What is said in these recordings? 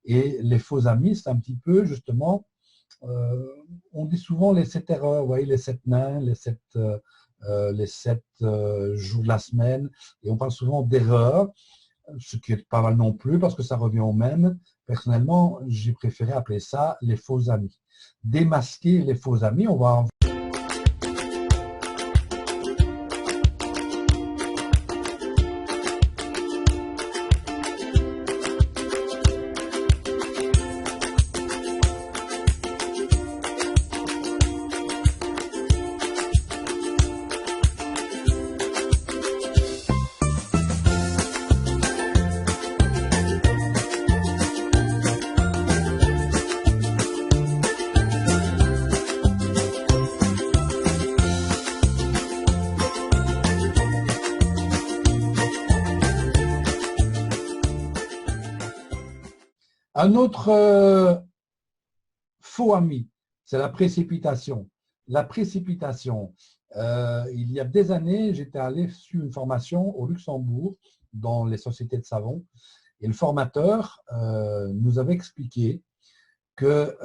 Et les faux amis, c'est un petit peu justement, on dit souvent les 7 erreurs, vous voyez, les 7 nains, les 7 jours de la semaine, et on parle souvent d'erreurs, ce qui est pas mal non plus parce que ça revient au même. Personnellement, j'ai préféré appeler ça les faux amis. Démasquer les faux amis, on va en... Un autre faux ami, c'est la précipitation. La précipitation, il y a des années, j'étais allé sur une formation au Luxembourg dans les sociétés de savon et le formateur nous avait expliqué que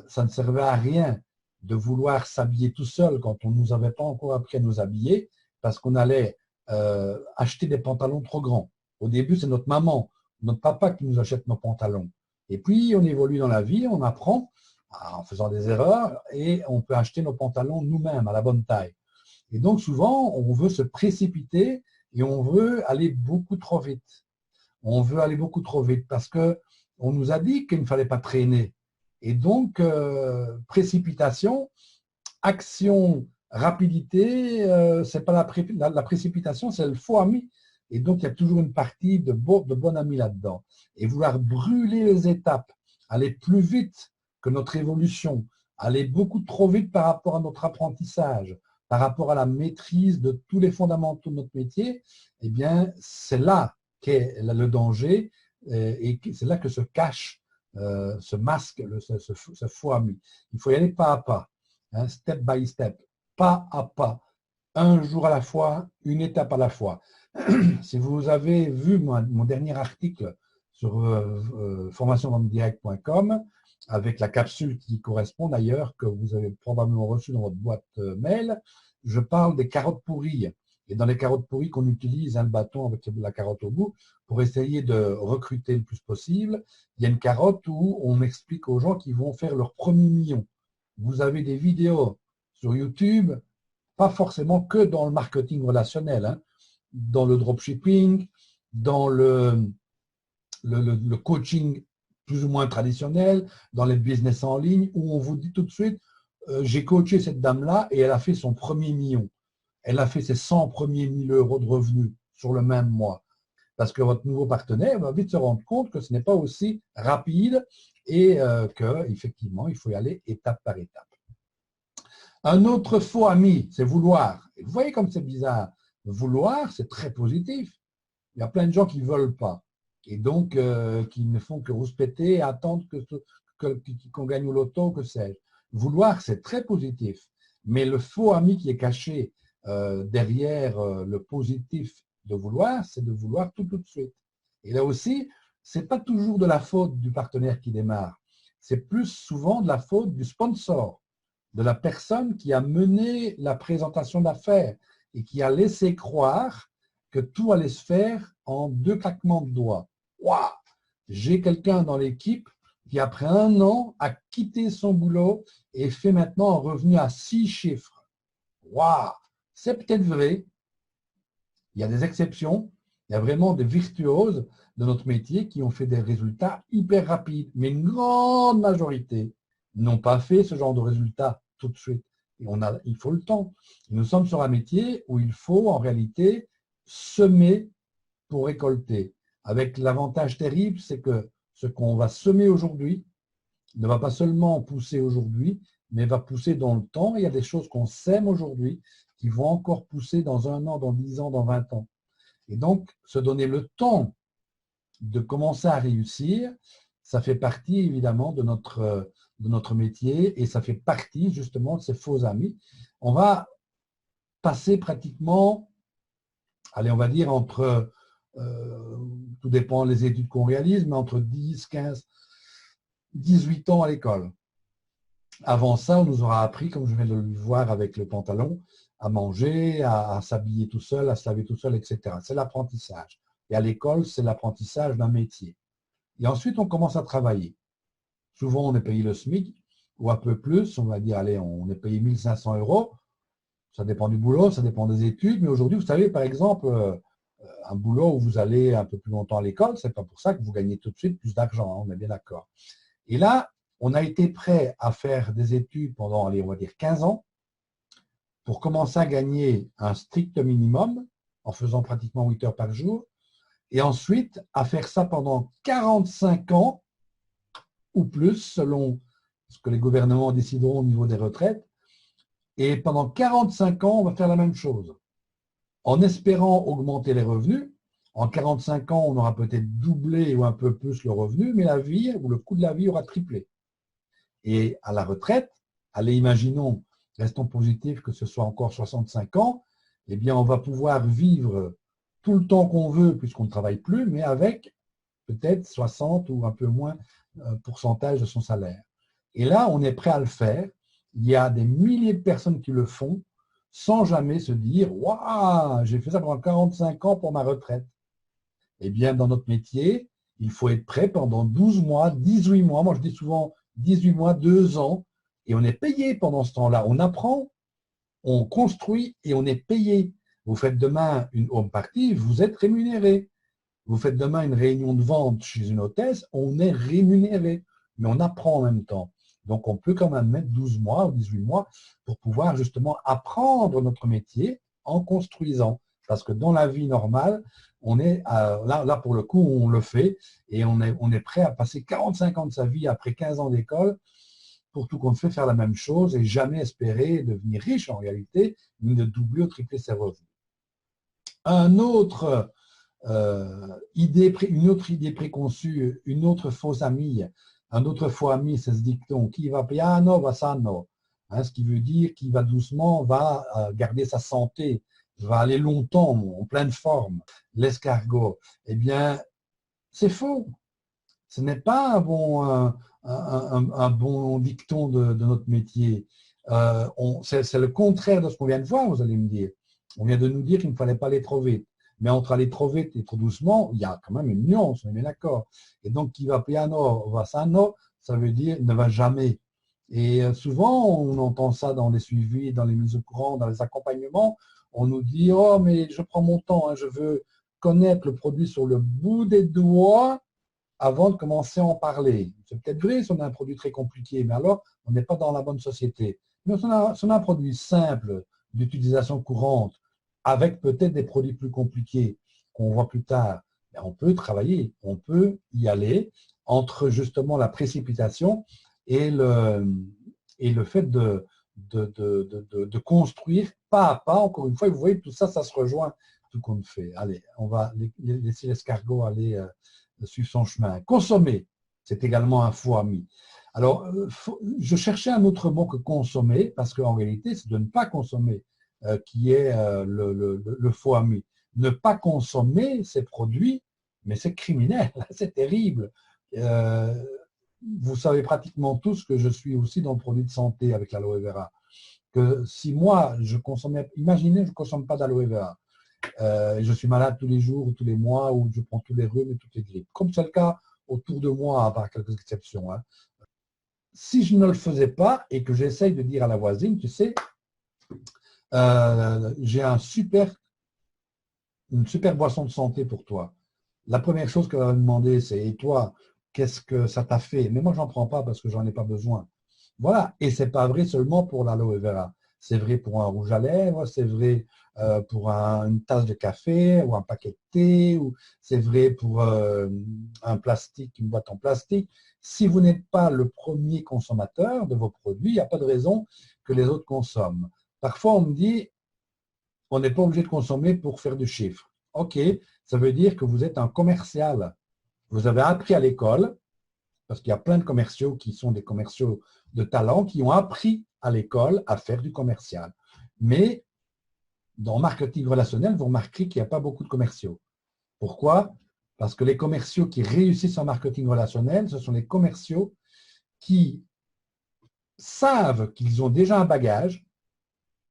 ça ne servait à rien de vouloir s'habiller tout seul quand on ne nous avait pas encore appris à nous habiller parce qu'on allait acheter des pantalons trop grands. Au début, c'est notre maman, notre papa qui nous achète nos pantalons. Et puis, on évolue dans la vie, on apprend en faisant des erreurs et on peut acheter nos pantalons nous-mêmes à la bonne taille. Et donc, souvent, on veut se précipiter et on veut aller beaucoup trop vite. On veut aller beaucoup trop vite parce qu'on nous a dit qu'il ne fallait pas traîner. Et donc, précipitation, action, rapidité, c'est pas la précipitation, c'est le faux ami. Et donc, il y a toujours une partie de bon ami là-dedans. Et vouloir brûler les étapes, aller plus vite que notre évolution, aller beaucoup trop vite par rapport à notre apprentissage, par rapport à la maîtrise de tous les fondamentaux de notre métier, eh bien, c'est là qu'est le danger et c'est là que se cache, se masque ce faux ami. Il faut y aller pas à pas, hein, step by step, pas à pas, un jour à la fois, une étape à la fois. Si vous avez vu mon dernier article sur formationventedirect.com avec la capsule qui correspond d'ailleurs, que vous avez probablement reçue dans votre boîte mail, je parle des carottes pourries. Et dans les carottes pourries qu'on utilise, le bâton avec la carotte au bout, pour essayer de recruter le plus possible, il y a une carotte où on explique aux gens qui vont faire leur premier million. Vous avez des vidéos sur YouTube, pas forcément que dans le marketing relationnel, hein, dans le dropshipping, dans le coaching plus ou moins traditionnel, dans les business en ligne, où on vous dit tout de suite, j'ai coaché cette dame-là et elle a fait son premier million. Elle a fait ses 100 premiers 1000 euros de revenus sur le même mois. Parce que votre nouveau partenaire va vite se rendre compte que ce n'est pas aussi rapide et qu'effectivement, il faut y aller étape par étape. Un autre faux ami, c'est vouloir. Et vous voyez comme c'est bizarre. Vouloir, c'est très positif. Il y a plein de gens qui ne veulent pas. Et donc, qui ne font que rouspéter et attendre qu'on gagne au loto, que sais-je. Vouloir, c'est très positif. Mais le faux ami qui est caché derrière le positif de vouloir, c'est de vouloir tout de suite. Et là aussi, ce n'est pas toujours de la faute du partenaire qui démarre. C'est plus souvent de la faute du sponsor, de la personne qui a mené la présentation d'affaires et qui a laissé croire que tout allait se faire en 2 claquements de doigts. Waouh! J'ai quelqu'un dans l'équipe qui, après 1 an, a quitté son boulot et fait maintenant un revenu à 6 chiffres. Waouh! C'est peut-être vrai. Il y a des exceptions. Il y a vraiment des virtuoses de notre métier qui ont fait des résultats hyper rapides. Mais une grande majorité n'ont pas fait ce genre de résultats tout de suite. Et il faut le temps. Nous sommes sur un métier où il faut en réalité semer pour récolter. Avec l'avantage terrible, c'est que ce qu'on va semer aujourd'hui ne va pas seulement pousser aujourd'hui, mais va pousser dans le temps. Il y a des choses qu'on sème aujourd'hui qui vont encore pousser dans 1 an, dans 10 ans, dans 20 ans. Et donc, se donner le temps de commencer à réussir, ça fait partie évidemment de notre métier et ça fait partie justement de ces faux amis. On va passer pratiquement, allez, on va dire entre tout dépend des études qu'on réalise, mais entre 10, 15, 18 ans à l'école. Avant ça, on nous aura appris, comme je viens de le voir avec le pantalon, à manger, à s'habiller tout seul, à se laver tout seul, etc. C'est l'apprentissage. Et à l'école, c'est l'apprentissage d'un métier. Et ensuite, on commence à travailler. Souvent, on est payé le SMIC ou un peu plus. On va dire, allez, on est payé 1500 €. Ça dépend du boulot, ça dépend des études. Mais aujourd'hui, vous savez, par exemple, un boulot où vous allez un peu plus longtemps à l'école, ce n'est pas pour ça que vous gagnez tout de suite plus d'argent. Hein, on est bien d'accord. Et là, on a été prêt à faire des études pendant, allez, on va dire 15 ans pour commencer à gagner un strict minimum en faisant pratiquement 8 heures par jour et ensuite à faire ça pendant 45 ans ou plus selon ce que les gouvernements décideront au niveau des retraites. Et pendant 45 ans, on va faire la même chose en espérant augmenter les revenus. En 45 ans, on aura peut-être doublé ou un peu plus le revenu, mais la vie ou le coût de la vie aura triplé. Et à la retraite, allez, imaginons, restons positifs que ce soit encore 65 ans, eh bien, on va pouvoir vivre tout le temps qu'on veut puisqu'on ne travaille plus, mais avec peut-être 60 ou un peu moins pourcentage de son salaire. Et là, on est prêt à le faire. Il y a des milliers de personnes qui le font sans jamais se dire « Waouh, j'ai fait ça pendant 45 ans pour ma retraite ». Eh bien, dans notre métier, il faut être prêt pendant 12 mois, 18 mois. Moi, je dis souvent 18 mois, 2 ans. Et on est payé pendant ce temps-là. On apprend, on construit et on est payé. Vous faites demain une home party, vous êtes rémunéré. Vous faites demain une réunion de vente chez une hôtesse, on est rémunéré. Mais on apprend en même temps. Donc, on peut quand même mettre 12 mois ou 18 mois pour pouvoir justement apprendre notre métier en construisant. Parce que dans la vie normale, on est là pour le coup, on le fait et on est prêt à passer 45 ans de sa vie après 15 ans d'école pour tout compte fait faire la même chose et jamais espérer devenir riche en réalité, ni de doubler ou tripler ses revenus. Une autre idée préconçue, une autre fausse amie, un autre faux ami, c'est ce dicton, qui va piano va sano, hein, ce qui veut dire qui va doucement va garder sa santé, va aller longtemps en pleine forme. L'escargot, eh bien, c'est faux. Ce n'est pas un bon dicton de notre métier. C'est le contraire de ce qu'on vient de voir, vous allez me dire. On vient de nous dire qu'il ne fallait pas aller trop vite. Mais entre aller trop vite et trop doucement, il y a quand même une nuance, on est bien d'accord. Et donc, qui va piano va sano, ça veut dire ne va jamais. Et souvent, on entend ça dans les suivis, dans les mises au courant, dans les accompagnements. On nous dit, oh, mais je prends mon temps, hein, je veux connaître le produit sur le bout des doigts avant de commencer à en parler. C'est peut-être vrai si on a un produit très compliqué, mais alors on n'est pas dans la bonne société. Mais si on a un produit simple, d'utilisation courante, avec peut-être des produits plus compliqués qu'on voit plus tard, on peut travailler, on peut y aller entre justement la précipitation et le fait de construire pas à pas, encore une fois, vous voyez, tout ça, ça se rejoint, tout compte fait. Allez, on va laisser l'escargot aller suivre son chemin. Consommer, c'est également un faux ami. Alors, je cherchais un autre mot que consommer, parce qu'en réalité, c'est de ne pas consommer qui est le faux ami. Ne pas consommer ces produits, mais c'est criminel, c'est terrible. Vous savez pratiquement tous que je suis aussi dans le produit de santé avec l'aloe vera. Que si moi, je consommais, imaginez, je ne consomme pas d'aloe vera. Je suis malade tous les jours, ou tous les mois, ou je prends tous les rhumes et toutes les grippes. Comme c'est le cas autour de moi, à part quelques exceptions. Hein. Si je ne le faisais pas et que j'essaye de dire à la voisine, tu sais, j'ai une super boisson de santé pour toi. La première chose qu'elle va me demander, c'est « Et toi, qu'est-ce que ça t'a fait ?» Mais moi, je n'en prends pas parce que je n'en ai pas besoin. Voilà. Et ce n'est pas vrai seulement pour l'aloe vera. C'est vrai pour un rouge à lèvres, c'est vrai pour une tasse de café ou un paquet de thé, ou c'est vrai pour un plastique, une boîte en plastique. Si vous n'êtes pas le premier consommateur de vos produits, il n'y a pas de raison que les autres consomment. Parfois, on me dit, on n'est pas obligé de consommer pour faire du chiffre. OK, ça veut dire que vous êtes un commercial. Vous avez appris à l'école, parce qu'il y a plein de commerciaux qui sont des commerciaux de talent, qui ont appris à l'école à faire du commercial. Mais dans marketing relationnel, vous remarquerez qu'il n'y a pas beaucoup de commerciaux. Pourquoi? Parce que les commerciaux qui réussissent en marketing relationnel, ce sont les commerciaux qui savent qu'ils ont déjà un bagage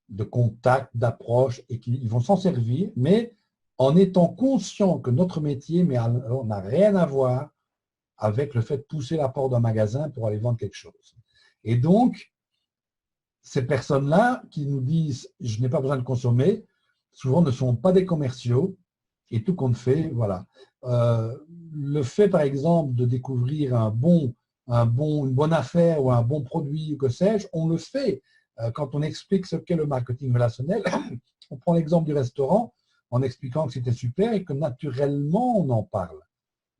de contact, d'approche et qu'ils vont s'en servir, mais en étant conscients que notre métier n'a rien à voir avec le fait de pousser la porte d'un magasin pour aller vendre quelque chose. Et donc, ces personnes-là qui nous disent « je n'ai pas besoin de consommer », souvent ne sont pas des commerciaux et tout compte fait, voilà. Le fait, par exemple, de découvrir une bonne affaire ou un bon produit, ou que sais-je, on le fait. Quand on explique ce qu'est le marketing relationnel, on prend l'exemple du restaurant en expliquant que c'était super et que naturellement, on en parle.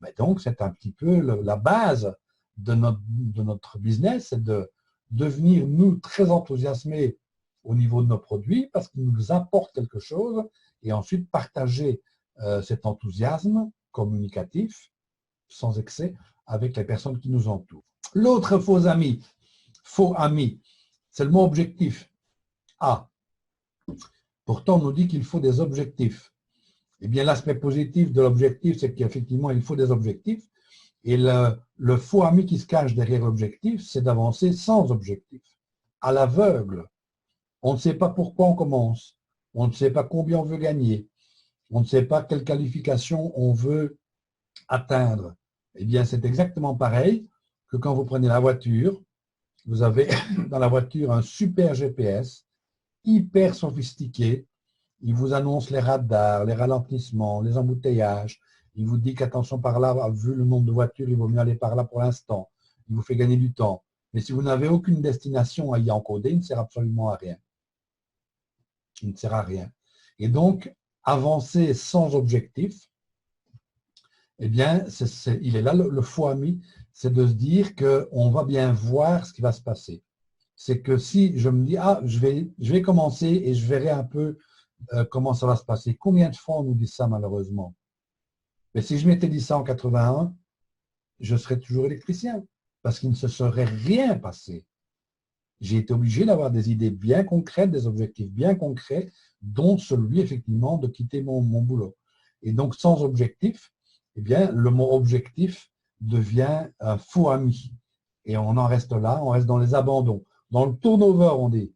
Mais donc, c'est un petit peu la base de notre business, c'est de devenir, nous, très enthousiasmés au niveau de nos produits parce qu'ils nous apportent quelque chose et ensuite partager cet enthousiasme communicatif, sans excès, avec les personnes qui nous entourent. L'autre faux ami, c'est le mot objectif. Ah, pourtant on nous dit qu'il faut des objectifs. Eh bien, l'aspect positif de l'objectif, c'est qu'effectivement, il faut des objectifs. Et le faux ami qui se cache derrière l'objectif, c'est d'avancer sans objectif, à l'aveugle. On ne sait pas pourquoi on commence. On ne sait pas combien on veut gagner. On ne sait pas quelle qualification on veut atteindre. Eh bien, c'est exactement pareil que quand vous prenez la voiture, vous avez dans la voiture un super GPS, hyper sophistiqué. Il vous annonce les radars, les ralentissements, les embouteillages. Il vous dit qu'attention par là, vu le nombre de voitures, il vaut mieux aller par là pour l'instant. Il vous fait gagner du temps. Mais si vous n'avez aucune destination à y encoder, il ne sert absolument à rien. Il ne sert à rien. Et donc, avancer sans objectif, eh bien, il est là le faux ami, c'est de se dire qu'on va bien voir ce qui va se passer. C'est que si je me dis, ah, je vais commencer et je verrai un peu comment ça va se passer. Combien de fois on nous dit ça malheureusement? Mais si je m'étais dit ça en 81, je serais toujours électricien parce qu'il ne se serait rien passé. J'ai été obligé d'avoir des idées bien concrètes, des objectifs bien concrets, dont celui effectivement de quitter mon boulot. Et donc sans objectif, eh bien le mot objectif devient un faux ami. Et on en reste là, on reste dans les abandons. Dans le turnover, on dit